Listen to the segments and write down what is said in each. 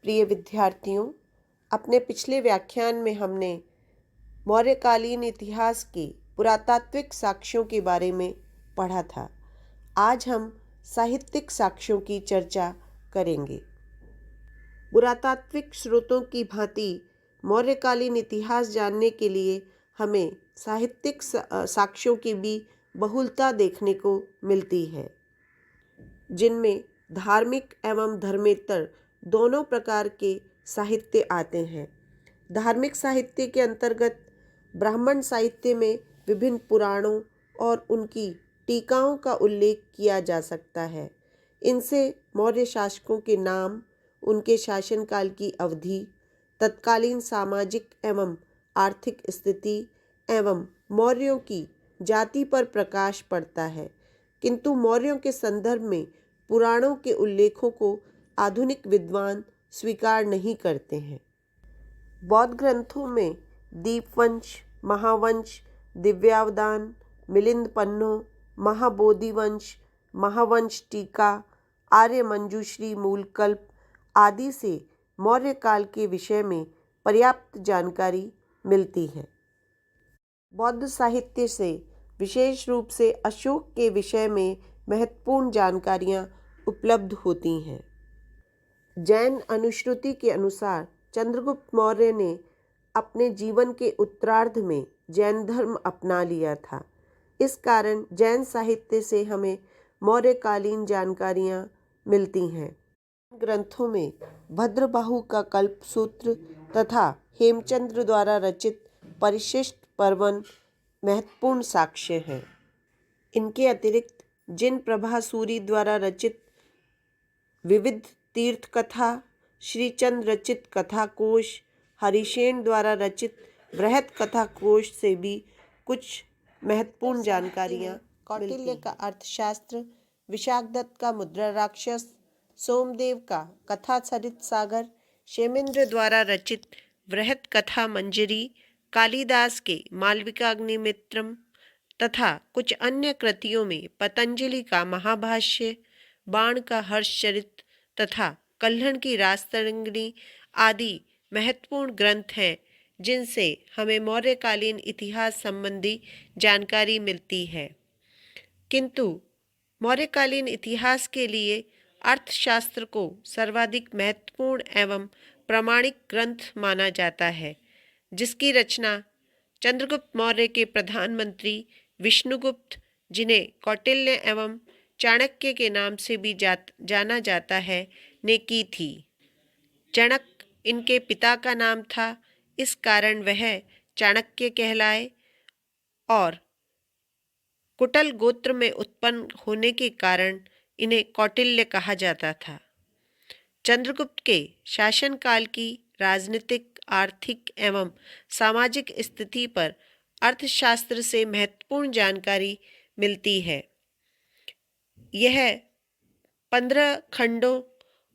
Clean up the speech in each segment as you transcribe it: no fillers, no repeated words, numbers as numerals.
प्रिय विद्यार्थियों, अपने पिछले व्याख्यान में हमने मौर्यकालीन इतिहास के पुरातात्विक साक्ष्यों के बारे में पढ़ा था। आज हम साहित्यिक साक्ष्यों की चर्चा करेंगे। पुरातात्विक स्रोतों की भांति मौर्यकालीन इतिहास जानने के लिए हमें साहित्यिक साक्ष्यों की भी बहुलता देखने को मिलती है, जिनमें धार्मिक एवं धर्मेतर दोनों प्रकार के साहित्य आते हैं। धार्मिक साहित्य के अंतर्गत ब्राह्मण साहित्य में विभिन्न पुराणों और उनकी टीकाओं का उल्लेख किया जा सकता है। इनसे मौर्य शासकों के नाम, उनके शासनकाल की अवधि, तत्कालीन सामाजिक एवं आर्थिक स्थिति एवं मौर्यों की जाति पर प्रकाश पड़ता है। किंतु मौर्यों के संदर्भ में पुराणों के उल्लेखों को आधुनिक विद्वान स्वीकार नहीं करते हैं। बौद्ध ग्रंथों में दीपवंश, महावंश, दिव्यावदान, मिलिंद पन्नो, महाबोधिवंश, महावंश टीका, आर्य मंजूश्री मूलकल्प आदि से मौर्य काल के विषय में पर्याप्त जानकारी मिलती है। बौद्ध साहित्य से विशेष रूप से अशोक के विषय में महत्वपूर्ण जानकारियाँ उपलब्ध होती हैं। जैन अनुश्रुति के अनुसार चंद्रगुप्त मौर्य ने अपने जीवन के उत्तरार्ध में जैन धर्म अपना लिया था। इस कारण जैन साहित्य से हमें मौर्यकालीन जानकारियाँ मिलती हैं। ग्रंथों में भद्रबाहु का कल्पसूत्र तथा हेमचंद्र द्वारा रचित परिशिष्ट पर्वन महत्वपूर्ण साक्ष्य हैं। इनके अतिरिक्त जिन प्रभासूरी द्वारा रचित विविध तीर्थ कथा, श्रीचंद रचित कथा कोश, हरिसेन द्वारा रचित बृहत कथा कोश से भी कुछ महत्वपूर्ण जानकारियाँ। कौटिल्य का अर्थशास्त्र, विशाखदत्त का मुद्रा राक्षस, सोमदेव का कथा सरित सागर, क्षेमेंद्र द्वारा रचित बृहत कथा मंजरी, कालिदास के मालविकाग्निमित्रम तथा कुछ अन्य कृतियों में पतंजलि का महाभाष्य, बाण का हर्षचरित तथा कल्हण की राजतरंगिणी आदि महत्वपूर्ण ग्रंथ हैं, जिनसे हमें मौर्यकालीन इतिहास संबंधी जानकारी मिलती है। किंतु मौर्यकालीन इतिहास के लिए अर्थशास्त्र को सर्वाधिक महत्वपूर्ण एवं प्रामाणिक ग्रंथ माना जाता है, जिसकी रचना चंद्रगुप्त मौर्य के प्रधानमंत्री विष्णुगुप्त, जिन्हें कौटिल्य एवं चाणक्य के नाम से भी जाना जाता है, ने की थी। चणक इनके पिता का नाम था, इस कारण वह चाणक्य कहलाए और कुटल गोत्र में उत्पन्न होने के कारण इन्हें कौटिल्य कहा जाता था। चंद्रगुप्त के शासनकाल की राजनीतिक, आर्थिक एवं सामाजिक स्थिति पर अर्थशास्त्र से महत्वपूर्ण जानकारी मिलती है। यह 15 खंडों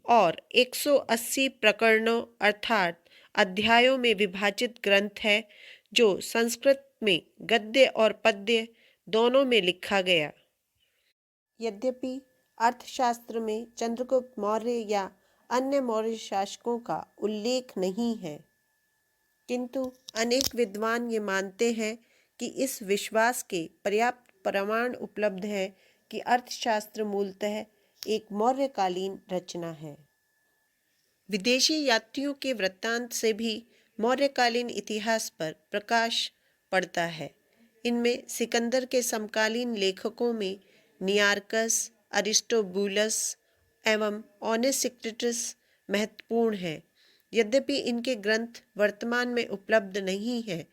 और 180 प्रकरणों अर्थात अध्यायों में विभाजित ग्रंथ है, जो संस्कृत में गद्य और पद्य दोनों में लिखा गया। यद्यपि अर्थशास्त्र में चंद्रगुप्त मौर्य या अन्य मौर्य शासकों का उल्लेख नहीं है, किंतु अनेक विद्वान ये मानते हैं कि इस विश्वास के पर्याप्त प्रमाण उपलब्ध है कि अर्थशास्त्र मूलतः एक मौर्यकालीन रचना है। विदेशी यात्रियों के वृत्तांत से भी मौर्यकालीन इतिहास पर प्रकाश पड़ता है। इनमें सिकंदर के समकालीन लेखकों में नियार्कस, अरिस्टोबुलस एवं ओनेसिक्टिटस महत्वपूर्ण है। यद्यपि इनके ग्रंथ वर्तमान में उपलब्ध नहीं हैं,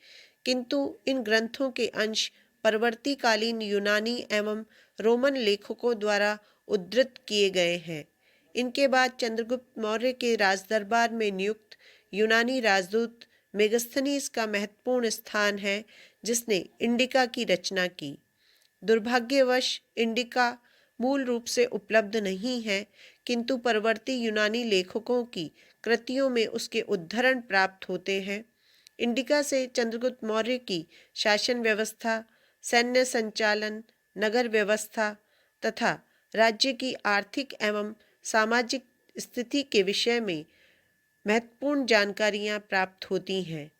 किंतु इन ग्रंथों के अंश परवर्तीकालीन यूनानी एवं रोमन लेखकों द्वारा उद्धृत किए गए हैं। इनके बाद चंद्रगुप्त मौर्य के राजदरबार में नियुक्त यूनानी राजदूत मेगस्थनीज का महत्वपूर्ण स्थान है, जिसने इंडिका की रचना की। दुर्भाग्यवश इंडिका मूल रूप से उपलब्ध नहीं है, किंतु परवर्ती यूनानी लेखकों की कृतियों में उसके उद्धरण प्राप्त होते हैं। इंडिका से चंद्रगुप्त मौर्य की शासन व्यवस्था, सैन्य संचालन, नगर व्यवस्था तथा राज्य की आर्थिक एवं सामाजिक स्थिति के विषय में महत्वपूर्ण जानकारियाँ प्राप्त होती हैं।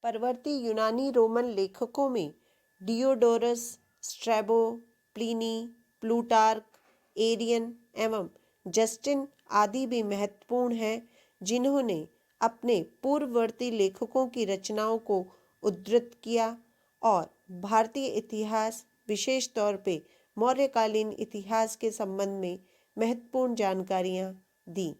परवर्ती यूनानी रोमन लेखकों में Diodorus, Strabo, Pliny, Plutarch, Arrian एवं जस्टिन आदि भी महत्वपूर्ण हैं, जिन्होंने अपने पूर्ववर्ती लेखकों की रचनाओं को उद्धृत किया और भारतीय इतिहास, विशेष तौर पे मौर्यकालीन इतिहास के संबंध में महत्वपूर्ण जानकारियाँ दी।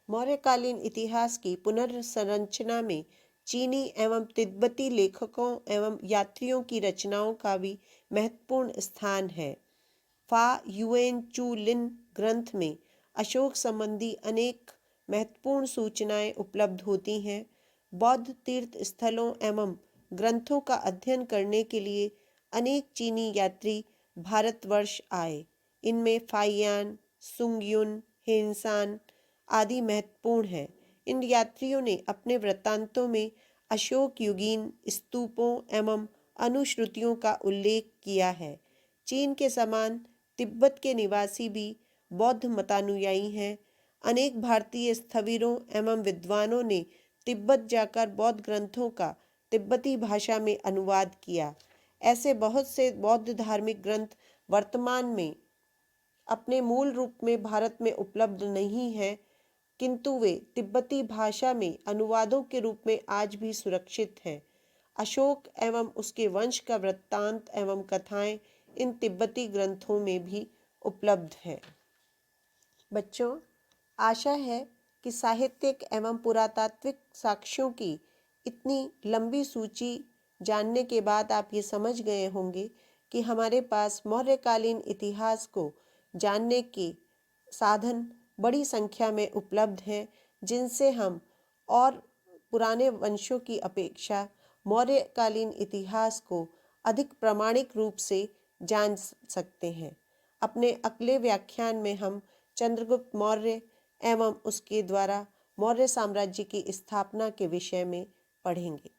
मौर्यकालीन इतिहास की पुनर्संरचना में चीनी एवं तिब्बती लेखकों एवं यात्रियों की रचनाओं का भी महत्वपूर्ण स्थान है। फा युएन चू लिन ग्रंथ में अशोक संबंधी अनेक महत्वपूर्ण सूचनाएं उपलब्ध होती हैं। बौद्ध तीर्थ स्थलों एवं ग्रंथों का अध्ययन करने के लिए अनेक चीनी यात्री भारतवर्ष आए। इनमें फाहियान, सुंगयुन, हेनसान आदि महत्वपूर्ण हैं। इन यात्रियों ने अपने वृत्तांतों में अशोक युगीन स्तूपों एवं अनुश्रुतियों का उल्लेख किया है। चीन के समान तिब्बत के निवासी भी बौद्ध मतानुयायी हैं। अनेक भारतीय स्थविरों एवं विद्वानों ने तिब्बत जाकर बौद्ध ग्रंथों का तिब्बती भाषा में अनुवाद किया। ऐसे बहुत से बौद्ध धार्मिक ग्रंथ वर्तमान में अपने मूल रूप में भारत में उपलब्ध नहीं हैं, किंतु वे तिब्बती भाषा में अनुवादों के रूप में आज भी सुरक्षित हैं। अशोक एवं उसके वंश का वृत्तांत एवं कथाएं इन तिब्बती ग्रंथों में भी उपलब्ध हैं। बच्चों, आशा है कि साहित्यिक एवं पुरातात्विक साक्ष्यों की इतनी लंबी सूची जानने के बाद आप ये समझ गए होंगे कि हमारे पास मौर्यकालीन इतिहास को जानने के साधन बड़ी संख्या में उपलब्ध हैं, जिनसे हम और पुराने वंशों की अपेक्षा मौर्यकालीन इतिहास को अधिक प्रामाणिक रूप से जान सकते हैं। अपने अगले व्याख्यान में हम चंद्रगुप्त मौर्य एवं उसके द्वारा मौर्य साम्राज्य की स्थापना के विषय में पढ़ेंगे।